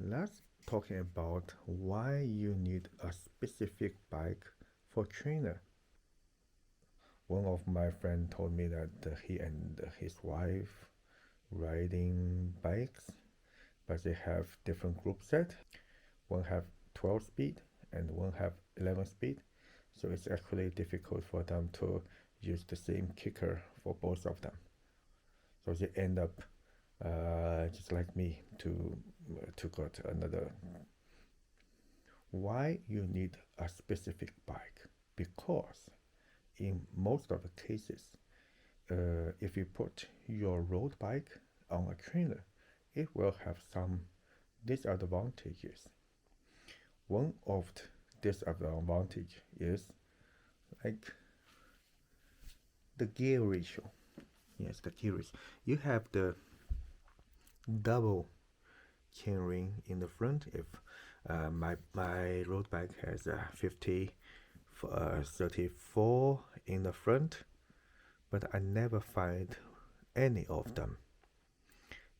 Let's talk about why you need a specific bike for trainer. One of my friends told me that he and his wife riding bikes, but they have different group set. One have 12 speed and one have 11 speed. So it's actually difficult for them to use the same kicker for both of them. So they end up just like me to got another. Why you need a specific bike? Because in most of the cases, if you put your road bike on a trainer, it will have some disadvantages. One of the disadvantage is like the gear ratio. Yes, the gear ratio. You have the double chainring in the front. If my road bike has 34 in the front, but I never find any of them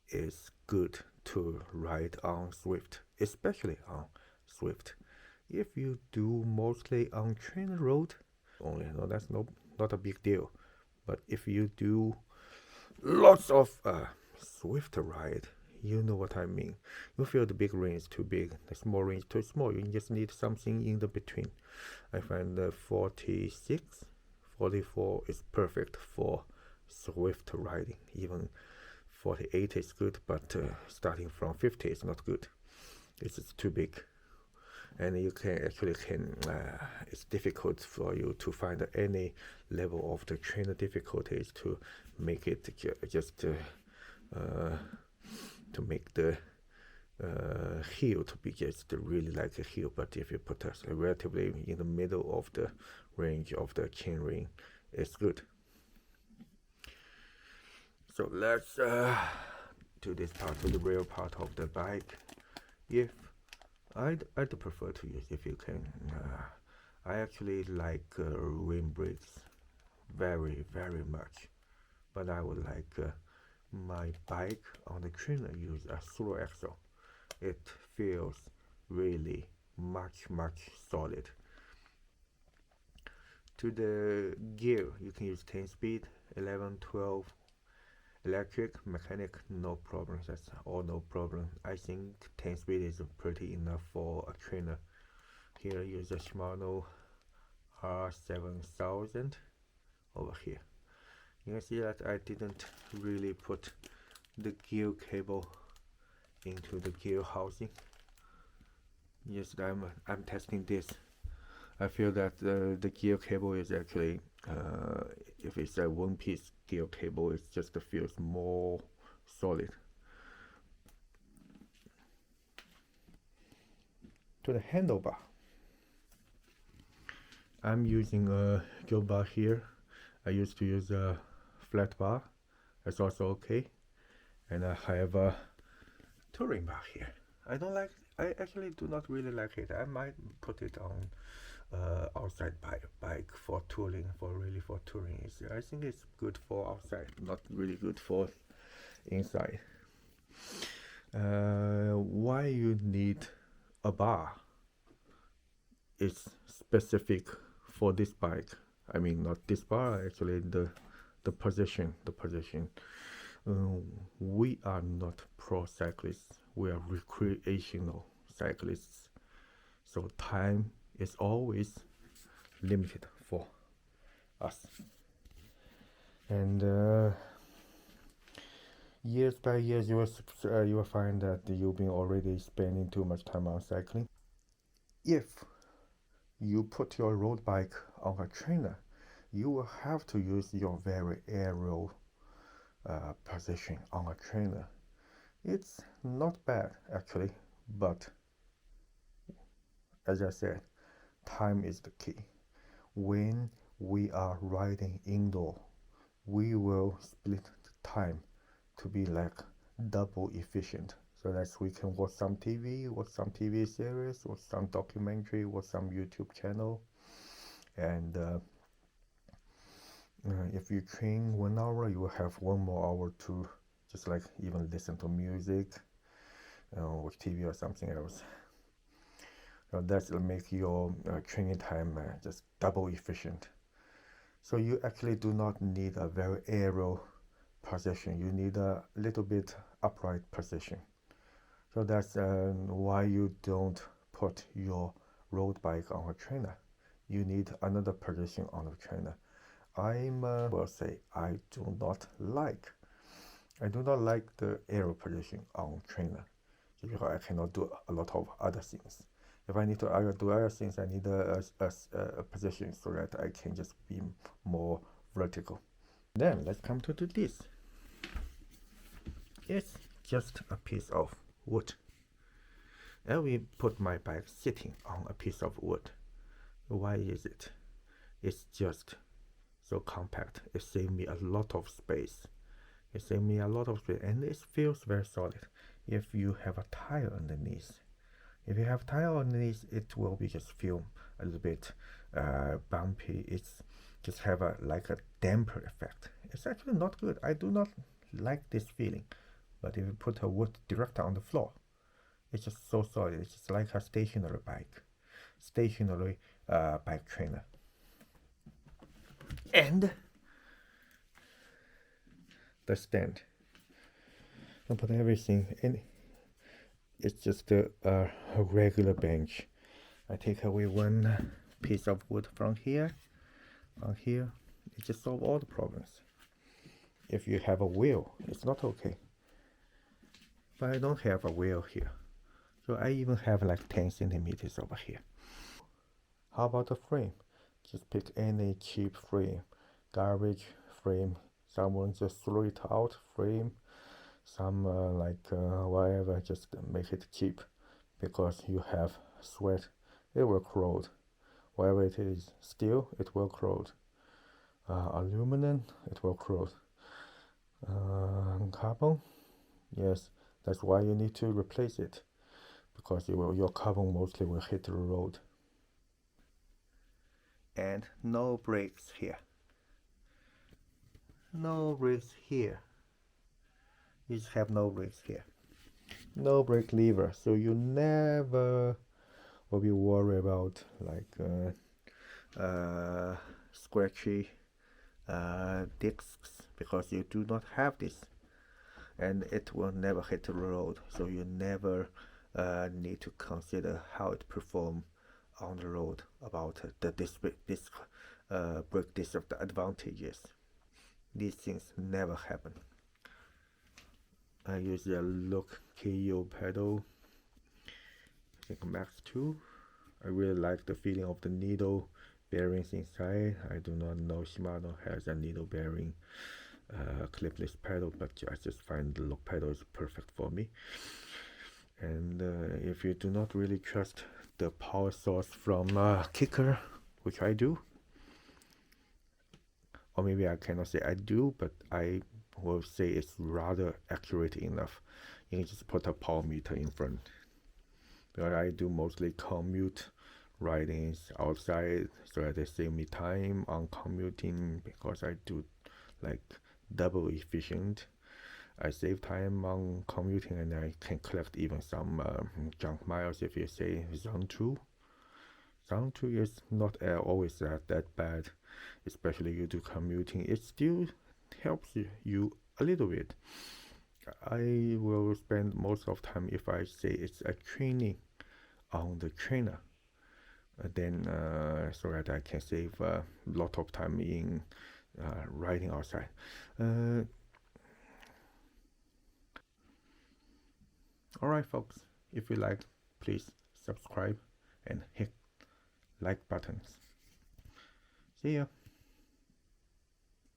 is good to ride on Zwift, especially on Zwift. If you do mostly on train road, only that's not a big deal. But if you do lots of Zwift ride, you know what I mean. You feel the big ring is too big, the small ring is too small. You just need something in the between. I find the 46, 44 is perfect for Zwift riding. Even 48 is good, but starting from 50 is not good. It's too big. And you it's difficult for you to find any level of the trainer difficulties to make it to make the heel to be just really like a heel. But if you put us relatively in the middle of the range of the chain ring, it's good. So let's do this part, to the real part of the bike. If I'd prefer to use, if you can, I actually like rim brakes very much, but I would like my bike on the trainer use a slow axle. It feels really much solid. To the gear, you can use 10 speed, 11, 12, electric, mechanic, no problem. That's all no problem. I think 10 speed is pretty enough for a trainer. Here use a Shimano R7000 over here. You can see that I didn't really put the gear cable into the gear housing. Yes, I'm testing this. I feel that the gear cable is actually if it's a one-piece gear cable, it just feels more solid. To the handlebar, I'm using a gear bar here. I used to use a flat bar. That's also okay. And I have a touring bar here. I actually do not really like it. I might put it on outside bike for touring, for touring. I think it's good for outside, not really good for inside. Why you need a bar? It's specific for this bike. I mean, not this bar, actually the position. We are not pro cyclists. We are recreational cyclists. So time is always limited for us. And years by years, you will find that you've been already spending too much time on cycling. If you put your road bike on a trainer, you will have to use your very aerial position on a trainer. It's not bad actually, but as I said, time is the key. When we are riding indoor, we will split the time to be like double efficient, so that we can watch some TV series, watch some documentary, watch some YouTube channel. And if you train 1 hour, you will have 1 more hour to just like even listen to music. watch TV or something else. So that will make your training time just double efficient. So you actually do not need a very aerial position. You need a little bit upright position. So that's why you don't put your road bike on a trainer. You need another position on the trainer. Will say I do not like the aerial position on trainer because I cannot do a lot of other things. If I need to do other things, I need a position so that I can just be more vertical. Then let's come to this. It's just a piece of wood. I will put my bike sitting on a piece of wood. Why is it? It's just so compact. It saves me a lot of space. And it feels very solid. If you have a tire underneath, it will be just feel a little bit bumpy. It's just have like a damper effect. It's actually not good. I do not like this feeling. But if you put a wood direct on the floor, it's just so solid. It's just like a stationary bike trainer. And the stand. I put everything in. It's just a regular bench. I take away one piece of wood from here. It just solves all the problems. If you have a wheel, it's not okay. But I don't have a wheel here. So I even have like 10 centimeters over here. How about the frame? Just pick any cheap frame, garbage frame. Someone just threw it out frame. Some whatever, just make it cheap because you have sweat. It will corrode. Whatever it is, steel, it will corrode. Aluminum, it will corrode. Carbon, yes, that's why you need to replace it because your carbon mostly will hit the road. And no brakes here. No brakes here. You just have no brakes here. No brake lever, so you never will be worried about like scratchy discs because you do not have this, and it will never hit the road, so you never need to consider how it performs on the road about the brake disc of the advantages. These things never happen. I use the Look KO pedal, I think Max 2. I really like the feeling of the needle bearings inside. I do not know Shimano has a needle bearing clipless pedal, but I just find the Look pedal is perfect for me. And if you do not really trust the power source from Kickr, which I do, or maybe I cannot say I do, but I will say it's rather accurate enough. You can just put a power meter in front. But I do mostly commute ridings outside, so that they save me time on commuting because I do like double efficient. I save time on commuting and I can collect even some junk miles if you say zone 2. Zone 2 is not always that bad, especially you do commuting. It still helps you a little bit. I will spend most of time if I say it's a training on the trainer, then so that I can save a lot of time in riding outside. Alright folks, if you like, please subscribe and hit like buttons. See ya.